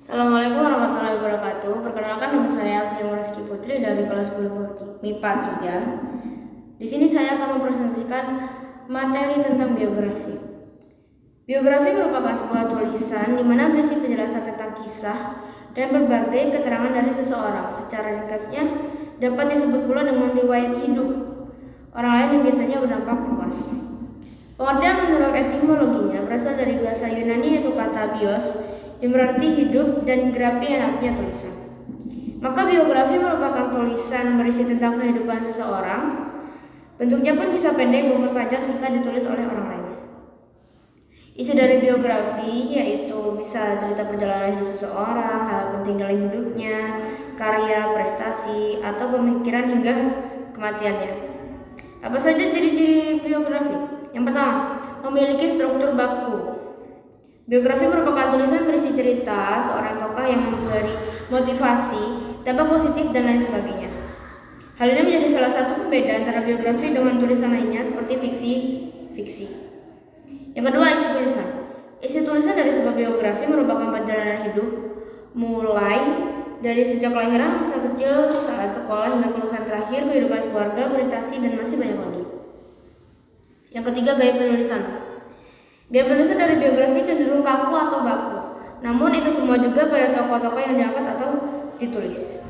Assalamualaikum warahmatullahi wabarakatuh. Perkenalkan, nama saya Abdiya Rizky Putri dari kelas 10 MIPA 3. Di sini saya akan mempresentasikan materi tentang biografi. Biografi merupakan sebuah tulisan di mana berisi penjelasan tentang kisah dan berbagai keterangan dari seseorang. Secara ringkasnya dapat disebut pula dengan riwayat hidup orang lain yang biasanya berdampak luas. Pengertian menurut etimologinya berasal dari bahasa Yunani yaitu kata bios yang berarti hidup dan grafi yang artinya tulisan. Maka biografi merupakan tulisan berisi tentang kehidupan seseorang. Bentuknya pun bisa pendek maupun panjang serta ditulis oleh orang lain. Isi dari biografi yaitu bisa cerita perjalanan hidup seseorang, hal penting dalam hidupnya, karya, prestasi, atau pemikiran hingga kematiannya. Apa saja ciri-ciri biografi? Yang pertama, memiliki struktur baku. Biografi merupakan tulisan berisi cerita seorang tokoh yang memberi motivasi, dampak positif, dan lain sebagainya. Hal ini menjadi salah satu pembeda antara biografi dengan tulisan lainnya seperti fiksi. Yang kedua, isi tulisan. Isi tulisan dari sebuah biografi merupakan perjalanan hidup mulai dari sejak kelahiran, masa kecil, saat sekolah, hingga kelulusan terakhir, kehidupan keluarga, prestasi, dan masih banyak lagi. Yang ketiga, gaya penulisan. Gaya penulisan dari biografi cenderung kaku atau baku. Namun itu semua juga pada tokoh-tokoh yang diangkat atau ditulis.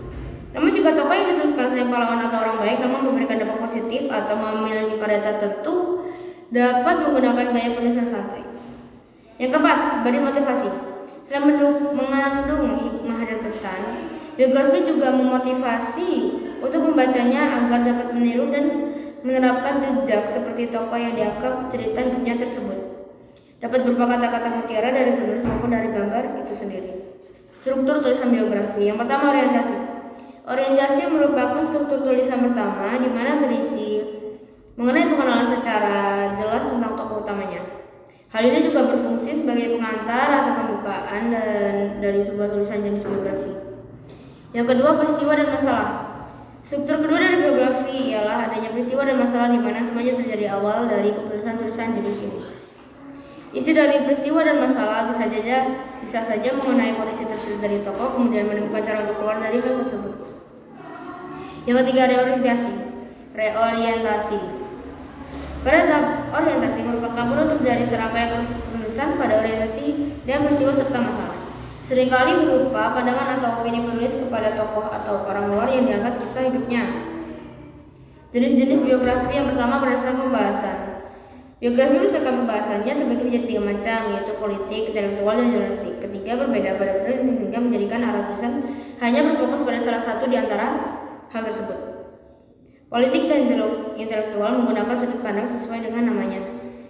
Namun jika tokoh yang dituliskan selain pahlawan atau orang baik namun memberikan dampak positif atau memiliki karya tertentu, dapat menggunakan gaya penulisan santai. Yang keempat, beri motivasi. Selain mengandung hikmah dan pesan, biografi juga memotivasi untuk membacanya agar dapat meniru dan menerapkan jejak seperti tokoh yang dianggap cerita hidupnya tersebut. Dapat berupa kata-kata mutiara dari penulis maupun dari gambar itu sendiri. Struktur tulisan biografi. Yang pertama, orientasi. Orientasi merupakan struktur tulisan pertama di mana berisi mengenai pengenalan secara jelas tentang tokoh utamanya. Hal ini juga berfungsi sebagai pengantar atau pembukaan dari sebuah tulisan jenis biografi. Yang kedua, peristiwa dan masalah. Struktur kedua dari biografi ialah adanya peristiwa dan masalah di mana semuanya terjadi awal dari kepenulisan tulisan jenis ini. Isi dari peristiwa dan masalah bisa saja mengenai kondisi tersebut dari tokoh, kemudian menemukan cara untuk keluar dari hal tersebut. Yang ketiga, reorientasi. Pada tahap orientasi merupakan penutup dari serangkaian proses penulisan pada orientasi dan peristiwa serta masalah. Seringkali berupa pandangan atau opini penulis kepada tokoh atau orang luar yang diangkat kisah hidupnya. Jenis-jenis biografi yang pertama berdasarkan pembahasan. Biografi berdasarkan pembahasannya terbagi menjadi 3 macam, yaitu politik, intelektual, dan jurnalistik. Ketiga berbeda pada bentuk sehingga menjadikan arah tulisan hanya berfokus pada salah satu di antara hal tersebut. Politik dan intelektual menggunakan sudut pandang sesuai dengan namanya.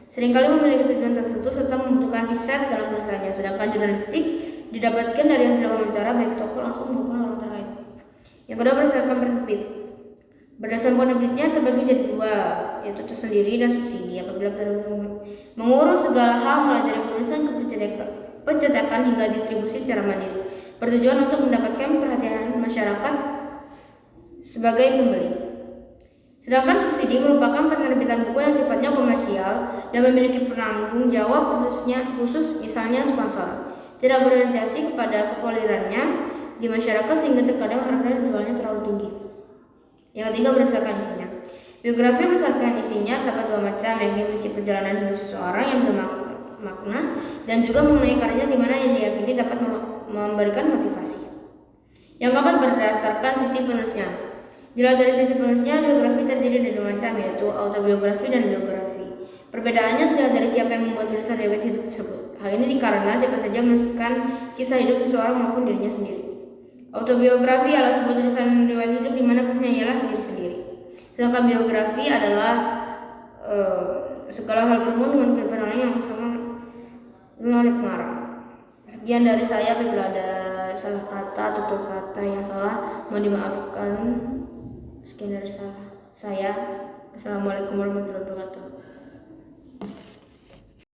Seringkali memiliki tujuan tertentu serta membutuhkan riset dalam tulisannya. Sedangkan jurnalistik didapatkan dari hasil wawancara baik tokoh langsung maupun orang terkait. Yang kedua, berdasarkan penerbit. Berdasarkan penerbitnya terbagi menjadi 2, yaitu tersendiri dan subsidi. Apabila mengurus segala hal mulai dari penulisan ke pencetakan hingga distribusi secara mandiri, bertujuan untuk mendapatkan perhatian masyarakat sebagai pembeli. Sedangkan subsidi merupakan penerbitan buku yang sifatnya komersial dan memiliki penanggung jawab khusus misalnya sponsor. Tidak berorientasi kepada kepopulerannya di masyarakat sehingga terkadang harga jualnya terlalu tinggi. Yang ketiga, berdasarkan isinya. Biografi berdasarkan isinya terdapat 2 macam, yakni berisi perjalanan hidup seseorang yang bermakna dan juga mengenai karyanya di mana yang diyakini dapat memberikan motivasi. Yang keempat, berdasarkan sisi penulisnya. Dilihat dari sisi penulisnya, biografi terdiri dari 2 macam, yaitu autobiografi dan biografi. Perbedaannya terlihat dari siapa yang membuat tulisan riwayat hidup tersebut. Hal ini dikarenakan siapa saja menuliskan kisah hidup seseorang maupun dirinya sendiri. Autobiografi adalah sebuah tulisan riwayat hidup di mana penulisnya ialah diri sendiri. Sedangkan biografi adalah segala hal berhubungan dengan kehidupan orang yang sama dengan pengarang. Sekian dari saya. Apabila ada salah kata atau tutur kata yang salah, mohon dimaafkan. Sekian dari saya. Assalamualaikum warahmatullahi wabarakatuh.